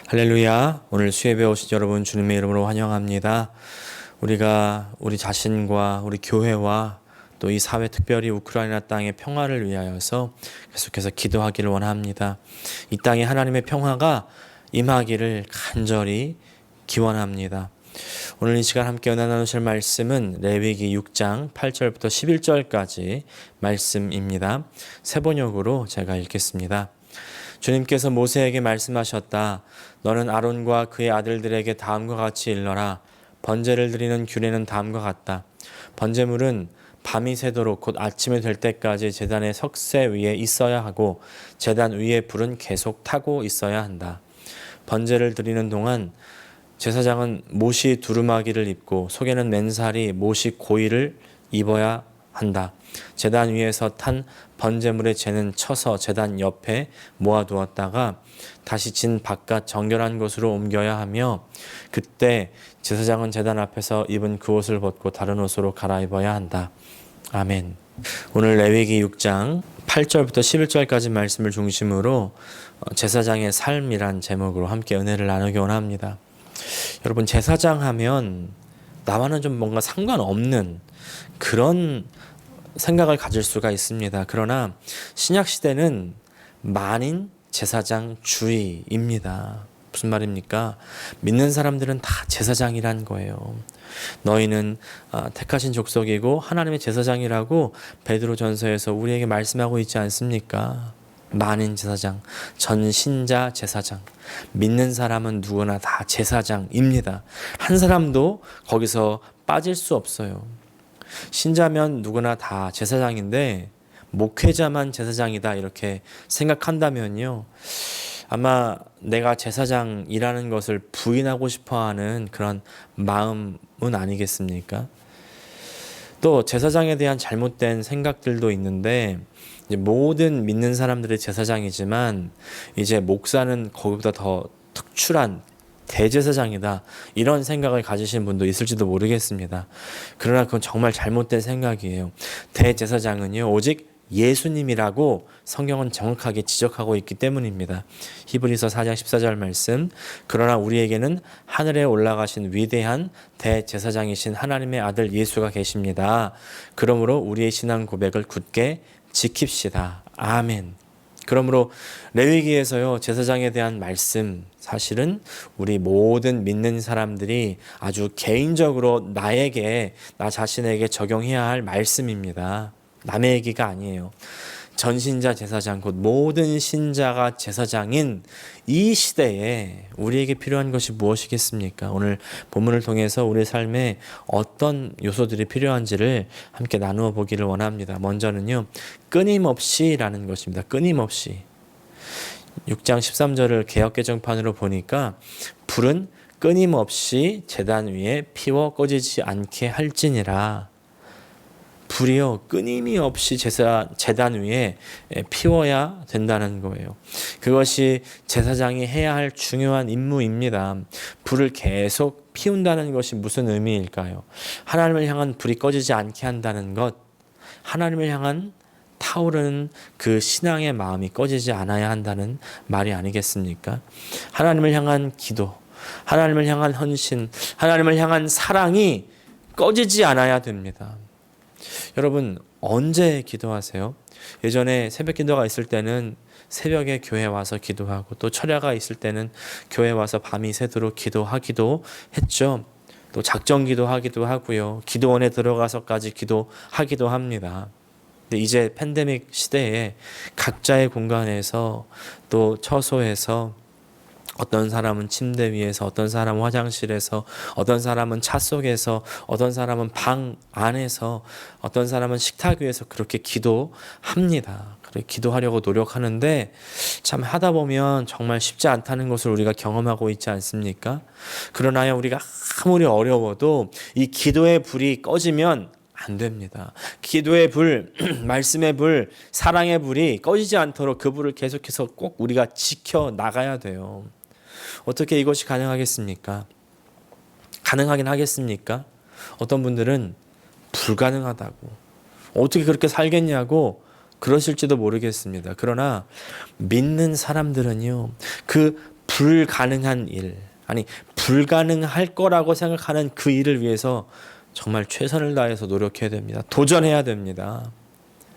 할렐루야. 오늘 수예배 오신 여러분 주님의 이름으로 환영합니다. 우리가 우리 자신과 우리 교회와 또 이 사회, 특별히 우크라이나 땅의 평화를 위하여서 계속해서 기도하기를 원합니다. 이 땅에 하나님의 평화가 임하기를 간절히 기원합니다. 오늘 이 시간 함께 은혜 나누실 말씀은 레위기 6장 8절부터 11절까지 말씀입니다. 새 번역으로 제가 읽겠습니다. 주님께서 모세에게 말씀하셨다. 너는 아론과 그의 아들들에게 다음과 같이 일러라. 번제를 드리는 규례는 다음과 같다. 번제물은 밤이 새도록 곧 아침이 될 때까지 제단의 석쇠 위에 있어야 하고 제단 위에 불은 계속 타고 있어야 한다. 번제를 드리는 동안 제사장은 못이 두루마기를 입고 속에는 맨살이 못이 고이를 입어야 한다. 제단 위에서 탄 번제물의 재는 쳐서 제단 옆에 모아두었다가 다시 진 바깥 정결한 곳으로 옮겨야 하며 그때 제사장은 제단 앞에서 입은 그 옷을 벗고 다른 옷으로 갈아입어야 한다. 아멘. 오늘 레위기 6장 8절부터 11절까지 말씀을 중심으로 제사장의 삶이란 제목으로 함께 은혜를 나누기 원합니다. 여러분, 제사장 하면 나와는 좀 뭔가 상관없는 그런 생각을 가질 수가 있습니다. 그러나 신약시대는 만인 제사장 주의입니다. 무슨 말입니까? 믿는 사람들은 다 제사장이란 거예요. 너희는 택하신 족속이고 하나님의 제사장이라고 베드로전서에서 우리에게 말씀하고 있지 않습니까? 만인 제사장, 전신자 제사장. 믿는 사람은 누구나 다 제사장입니다. 한 사람도 거기서 빠질 수 없어요. 신자면 누구나 다 제사장인데 목회자만 제사장이다 이렇게 생각한다면요, 아마 내가 제사장이라는 것을 부인하고 싶어하는 그런 마음은 아니겠습니까? 또 제사장에 대한 잘못된 생각들도 있는데, 이제 모든 믿는 사람들이 제사장이지만 이제 목사는 거기보다 더 특출한 대제사장이다 이런 생각을 가지신 분도 있을지도 모르겠습니다. 그러나 그건 정말 잘못된 생각이에요. 대제사장은요, 오직 예수님이라고 성경은 정확하게 지적하고 있기 때문입니다. 히브리서 4장 14절 말씀, 그러나 우리에게는 하늘에 올라가신 위대한 대제사장이신 하나님의 아들 예수가 계십니다. 그러므로 우리의 신앙 고백을 굳게 지킵시다. 아멘. 그러므로 레위기에서요, 제사장에 대한 말씀, 사실은 우리 모든 믿는 사람들이 아주 개인적으로 나 자신에게 적용해야 할 말씀입니다. 남의 얘기가 아니에요. 전신자 제사장, 곧 모든 신자가 제사장인 이 시대에 우리에게 필요한 것이 무엇이겠습니까? 오늘 본문을 통해서 우리 삶에 어떤 요소들이 필요한지를 함께 나누어 보기를 원합니다. 먼저는요, 끊임없이라는 것입니다. 끊임없이. 6장 13절을 개역개정판으로 보니까 불은 끊임없이 제단 위에 피워 꺼지지 않게 할지니라. 불이요, 끊임없이 제단 위에 피워야 된다는 거예요. 그것이 제사장이 해야 할 중요한 임무입니다. 불을 계속 피운다는 것이 무슨 의미일까요? 하나님을 향한 불이 꺼지지 않게 한다는 것, 하나님을 향한 타오르는 그 신앙의 마음이 꺼지지 않아야 한다는 말이 아니겠습니까? 하나님을 향한 기도, 하나님을 향한 헌신, 하나님을 향한 사랑이 꺼지지 않아야 됩니다. 여러분, 언제 기도하세요? 예전에 새벽 기도가 있을 때는 새벽에 교회 와서 기도하고, 또 철야가 있을 때는 교회 와서 밤이 새도록 기도하기도 했죠. 또 작정 기도하기도 하고요, 기도원에 들어가서까지 기도하기도 합니다. 근데 이제 팬데믹 시대에 각자의 공간에서, 또 처소에서, 어떤 사람은 침대 위에서, 어떤 사람은 화장실에서, 어떤 사람은 차 속에서, 어떤 사람은 방 안에서, 어떤 사람은 식탁 위에서 그렇게 기도합니다. 그래, 기도하려고 노력하는데 참 하다 보면 정말 쉽지 않다는 것을 우리가 경험하고 있지 않습니까? 그러나요, 우리가 아무리 어려워도 이 기도의 불이 꺼지면 안 됩니다. 기도의 불, 말씀의 불, 사랑의 불이 꺼지지 않도록 그 불을 계속해서 꼭 우리가 지켜 나가야 돼요. 어떻게 이것이 가능하겠습니까? 가능하긴 하겠습니까? 어떤 분들은 불가능하다고, 어떻게 그렇게 살겠냐고 그러실지도 모르겠습니다. 그러나 믿는 사람들은요, 그 불가능한 일, 아니 불가능할 거라고 생각하는 그 일을 위해서 정말 최선을 다해서 노력해야 됩니다. 도전해야 됩니다.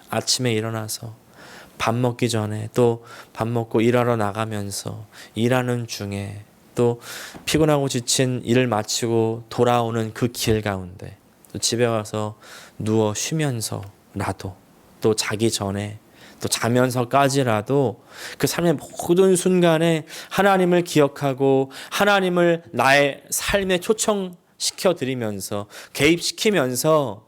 아침에 일어나서 밥 먹기 전에, 또 밥 먹고 일하러 나가면서, 일하는 중에, 또 피곤하고 지친 일을 마치고 돌아오는 그 길 가운데, 또 집에 와서 누워 쉬면서라도, 또 자기 전에, 또 자면서까지라도 그 삶의 모든 순간에 하나님을 기억하고 하나님을 나의 삶에 초청시켜 드리면서, 개입시키면서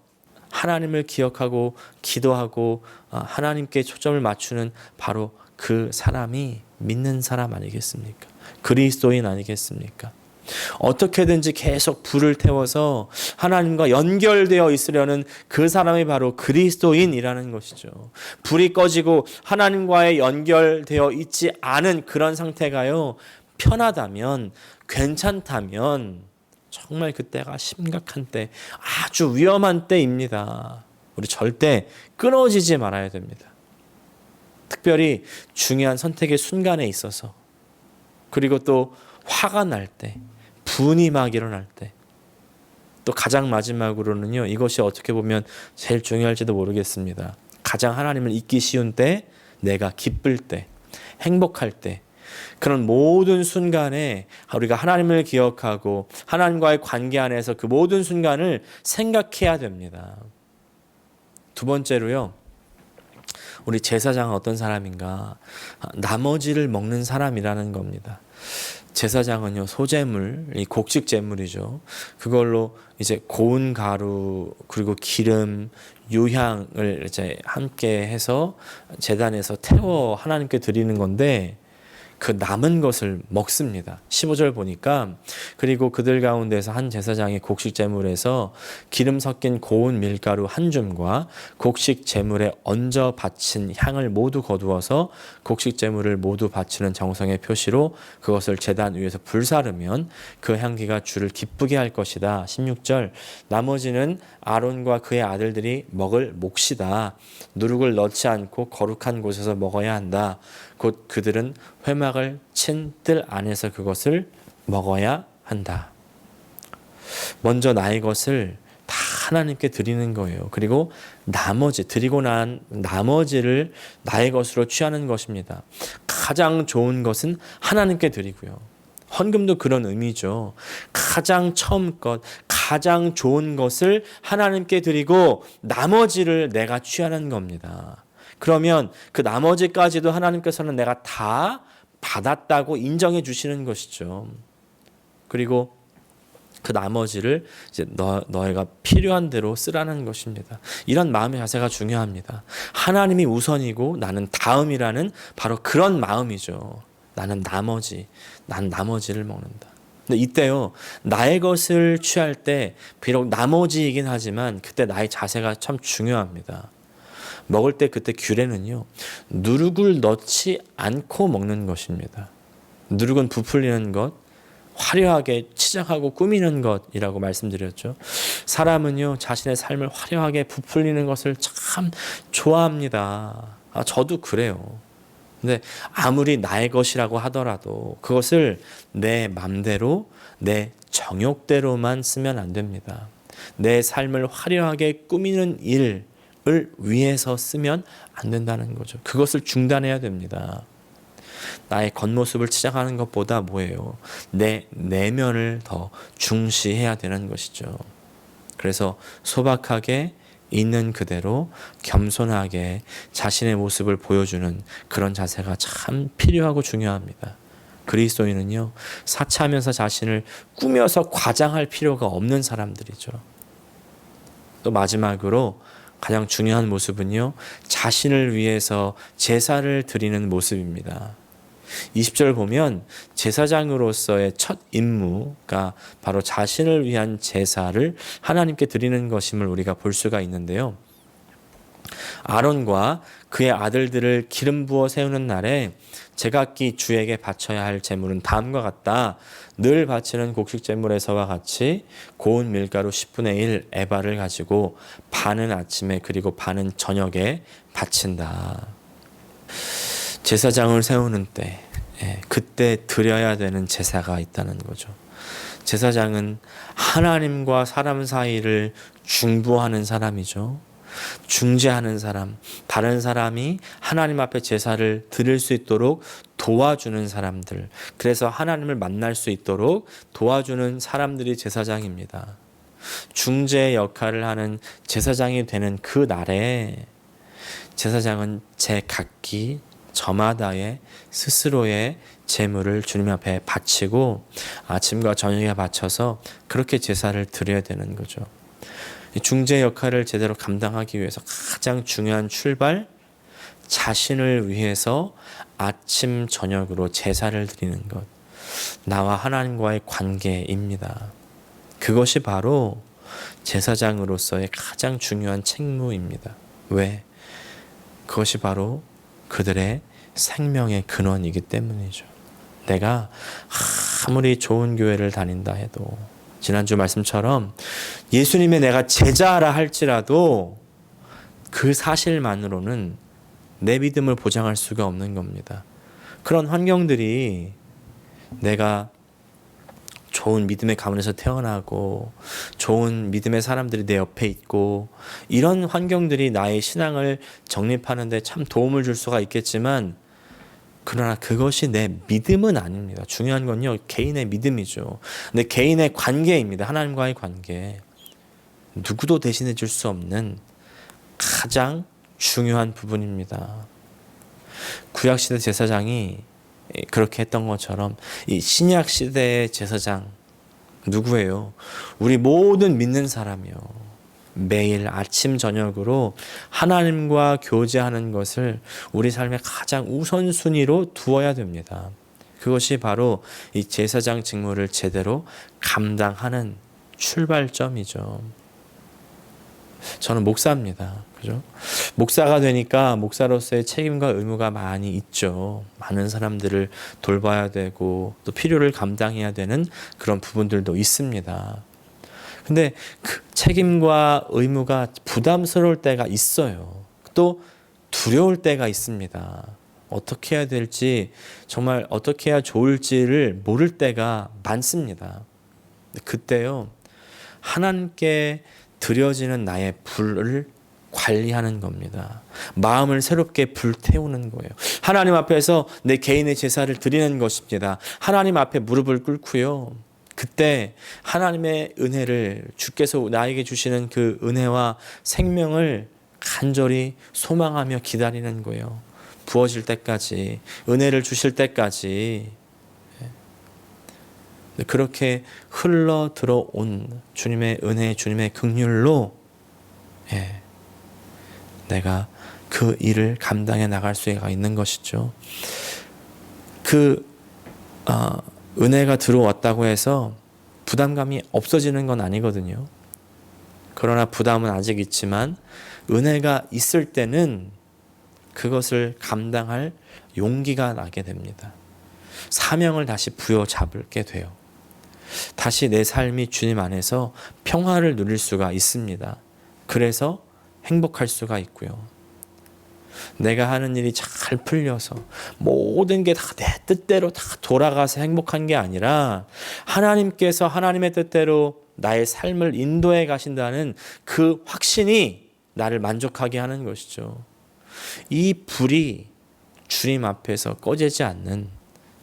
하나님을 기억하고 기도하고 하나님께 초점을 맞추는 바로 그 사람이 믿는 사람 아니겠습니까? 그리스도인 아니겠습니까? 어떻게든지 계속 불을 태워서 하나님과 연결되어 있으려는 그 사람이 바로 그리스도인이라는 것이죠. 불이 꺼지고 하나님과의 연결되어 있지 않은 그런 상태가요, 편하다면, 괜찮다면 정말 그때가 심각한 때, 아주 위험한 때입니다. 우리 절대 끊어지지 말아야 됩니다. 특별히 중요한 선택의 순간에 있어서, 그리고 또 화가 날 때, 분이 막 일어날 때, 또 가장 마지막으로는요, 이것이 어떻게 보면 제일 중요할지도 모르겠습니다. 가장 하나님을 잊기 쉬운 때, 내가 기쁠 때, 행복할 때, 그런 모든 순간에 우리가 하나님을 기억하고 하나님과의 관계 안에서 그 모든 순간을 생각해야 됩니다. 두 번째로요, 우리 제사장은 어떤 사람인가? 나머지를 먹는 사람이라는 겁니다. 제사장은요, 소재물, 이 곡식 제물이죠. 그걸로 이제 고운 가루, 그리고 기름, 유향을 이제 함께 해서 제단에서 태워 하나님께 드리는 건데, 그 남은 것을 먹습니다. 15절 보니까, 그리고 그들 가운데서 한 제사장이 곡식 제물에서 기름 섞인 고운 밀가루 한 줌과 곡식 제물에 얹어 바친 향을 모두 거두어서 곡식 제물을 모두 바치는 정성의 표시로 그것을 제단 위에서 불사르면 그 향기가 주를 기쁘게 할 것이다. 16절, 나머지는 아론과 그의 아들들이 먹을 몫이다. 누룩을 넣지 않고 거룩한 곳에서 먹어야 한다. 곧 그들은 회막을 친 뜰 안에서 그것을 먹어야 한다. 먼저 나의 것을 다 하나님께 드리는 거예요. 그리고 드리고 난 나머지를 나의 것으로 취하는 것입니다. 가장 좋은 것은 하나님께 드리고요. 헌금도 그런 의미죠. 가장 처음 것, 가장 좋은 것을 하나님께 드리고 나머지를 내가 취하는 겁니다. 그러면 그 나머지까지도 하나님께서는 내가 다 받았다고 인정해 주시는 것이죠. 그리고 그 나머지를 이제 너희가 필요한 대로 쓰라는 것입니다. 이런 마음의 자세가 중요합니다. 하나님이 우선이고 나는 다음이라는 바로 그런 마음이죠. 난 나머지를 먹는다. 근데 이때요, 나의 것을 취할 때 비록 나머지이긴 하지만 그때 나의 자세가 참 중요합니다. 먹을 때 그때 규례는요, 누룩을 넣지 않고 먹는 것입니다. 누룩은 부풀리는 것, 화려하게 치장하고 꾸미는 것이라고 말씀드렸죠. 사람은요, 자신의 삶을 화려하게 부풀리는 것을 참 좋아합니다. 저도 그래요. 근데 아무리 나의 것이라고 하더라도 그것을 내 맘대로, 내 정욕대로만 쓰면 안 됩니다. 내 삶을 화려하게 꾸미는 일을 위해서 쓰면 안 된다는 거죠. 그것을 중단해야 됩니다. 나의 겉모습을 치장하는 것보다 뭐예요? 내 내면을 더 중시해야 되는 것이죠. 그래서 소박하게 있는 그대로 겸손하게 자신의 모습을 보여주는 그런 자세가 참 필요하고 중요합니다. 그리스도인은요, 사치하면서 자신을 꾸며서 과장할 필요가 없는 사람들이죠. 또 마지막으로 가장 중요한 모습은요, 자신을 위해서 제사를 드리는 모습입니다. 20절 보면 제사장으로서의 첫 임무가 바로 자신을 위한 제사를 하나님께 드리는 것임을 우리가 볼 수가 있는데요. 아론과 그의 아들들을 기름 부어 세우는 날에 제각기 주에게 바쳐야 할 제물은 다음과 같다. 늘 바치는 곡식 제물에서와 같이 고운 밀가루 10분의 1 에바를 가지고 반은 아침에 그리고 반은 저녁에 바친다. 제사장을 세우는 때 그때 드려야 되는 제사가 있다는 거죠. 제사장은 하나님과 사람 사이를 중보하는 사람이죠. 중재하는 사람, 다른 사람이 하나님 앞에 제사를 드릴 수 있도록 도와주는 사람들, 그래서 하나님을 만날 수 있도록 도와주는 사람들이 제사장입니다. 중재의 역할을 하는 제사장이 되는 그 날에 제사장은 제각기 저마다의 스스로의 제물을 주님 앞에 바치고 아침과 저녁에 바쳐서 그렇게 제사를 드려야 되는 거죠. 중재 역할을 제대로 감당하기 위해서 가장 중요한 출발, 자신을 위해서 아침 저녁으로 제사를 드리는 것, 나와 하나님과의 관계입니다. 그것이 바로 제사장으로서의 가장 중요한 책무입니다. 왜? 그것이 바로 그들의 생명의 근원이기 때문이죠. 내가 아무리 좋은 교회를 다닌다 해도, 지난주 말씀처럼 예수님의 내가 제자라 할지라도 그 사실만으로는 내 믿음을 보장할 수가 없는 겁니다. 그런 환경들이, 내가 좋은 믿음의 가문에서 태어나고 좋은 믿음의 사람들이 내 옆에 있고, 이런 환경들이 나의 신앙을 정립하는 데 참 도움을 줄 수가 있겠지만, 그러나 그것이 내 믿음은 아닙니다. 중요한 건요, 개인의 믿음이죠. 근데 개인의 관계입니다. 하나님과의 관계. 누구도 대신해 줄 수 없는 가장 중요한 부분입니다. 구약시대 제사장이 그렇게 했던 것처럼 이 신약시대의 제사장 누구예요? 우리 모든 믿는 사람이요. 매일 아침 저녁으로 하나님과 교제하는 것을 우리 삶의 가장 우선순위로 두어야 됩니다. 그것이 바로 이 제사장 직무를 제대로 감당하는 출발점이죠. 저는 목사입니다. 그죠? 목사가 되니까 목사로서의 책임과 의무가 많이 있죠. 많은 사람들을 돌봐야 되고 또 필요를 감당해야 되는 그런 부분들도 있습니다. 근데 그 책임과 의무가 부담스러울 때가 있어요. 또 두려울 때가 있습니다. 어떻게 해야 될지, 정말 어떻게 해야 좋을지를 모를 때가 많습니다. 그때요, 하나님께 드려지는 나의 불을 관리하는 겁니다. 마음을 새롭게 불태우는 거예요. 하나님 앞에서 내 개인의 제사를 드리는 것입니다. 하나님 앞에 무릎을 꿇고요, 그때 하나님의 은혜를, 주께서 나에게 주시는 그 은혜와 생명을 간절히 소망하며 기다리는 거예요. 부어질 때까지, 은혜를 주실 때까지. 그렇게 흘러 들어온 주님의 은혜, 주님의 긍휼로 내가 그 일을 감당해 나갈 수가 있는 것이죠. 은혜가 들어왔다고 해서 부담감이 없어지는 건 아니거든요. 그러나 부담은 아직 있지만 은혜가 있을 때는 그것을 감당할 용기가 나게 됩니다. 사명을 다시 부여잡게 돼요. 다시 내 삶이 주님 안에서 평화를 누릴 수가 있습니다. 그래서 행복할 수가 있고요. 내가 하는 일이 잘 풀려서 모든 게 다 내 뜻대로 다 돌아가서 행복한 게 아니라 하나님께서 하나님의 뜻대로 나의 삶을 인도해 가신다는 그 확신이 나를 만족하게 하는 것이죠. 이 불이 주님 앞에서 꺼지지 않는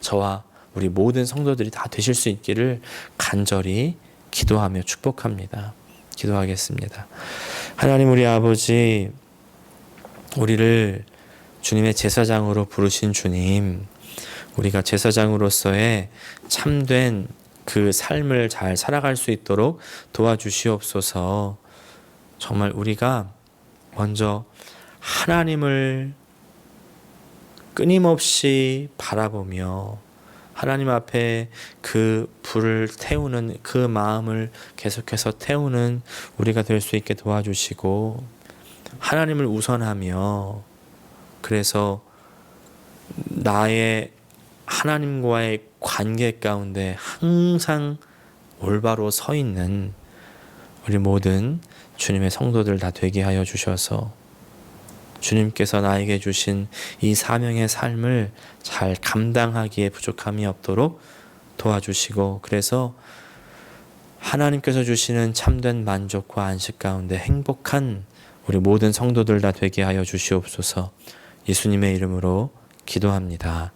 저와 우리 모든 성도들이 다 되실 수 있기를 간절히 기도하며 축복합니다. 기도하겠습니다. 하나님 우리 아버지, 우리를 주님의 제사장으로 부르신 주님, 우리가 제사장으로서의 참된 그 삶을 잘 살아갈 수 있도록 도와주시옵소서. 정말 우리가 먼저 하나님을 끊임없이 바라보며 하나님 앞에 그 불을 태우는, 그 마음을 계속해서 태우는 우리가 될 수 있게 도와주시고, 하나님을 우선하며, 그래서 나의 하나님과의 관계 가운데 항상 올바로 서 있는 우리 모든 주님의 성도들 다 되게 하여 주셔서 주님께서 나에게 주신 이 사명의 삶을 잘 감당하기에 부족함이 없도록 도와주시고, 그래서 하나님께서 주시는 참된 만족과 안식 가운데 행복한 우리 모든 성도들 다 되게 하여 주시옵소서. 예수님의 이름으로 기도합니다.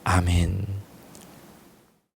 아멘.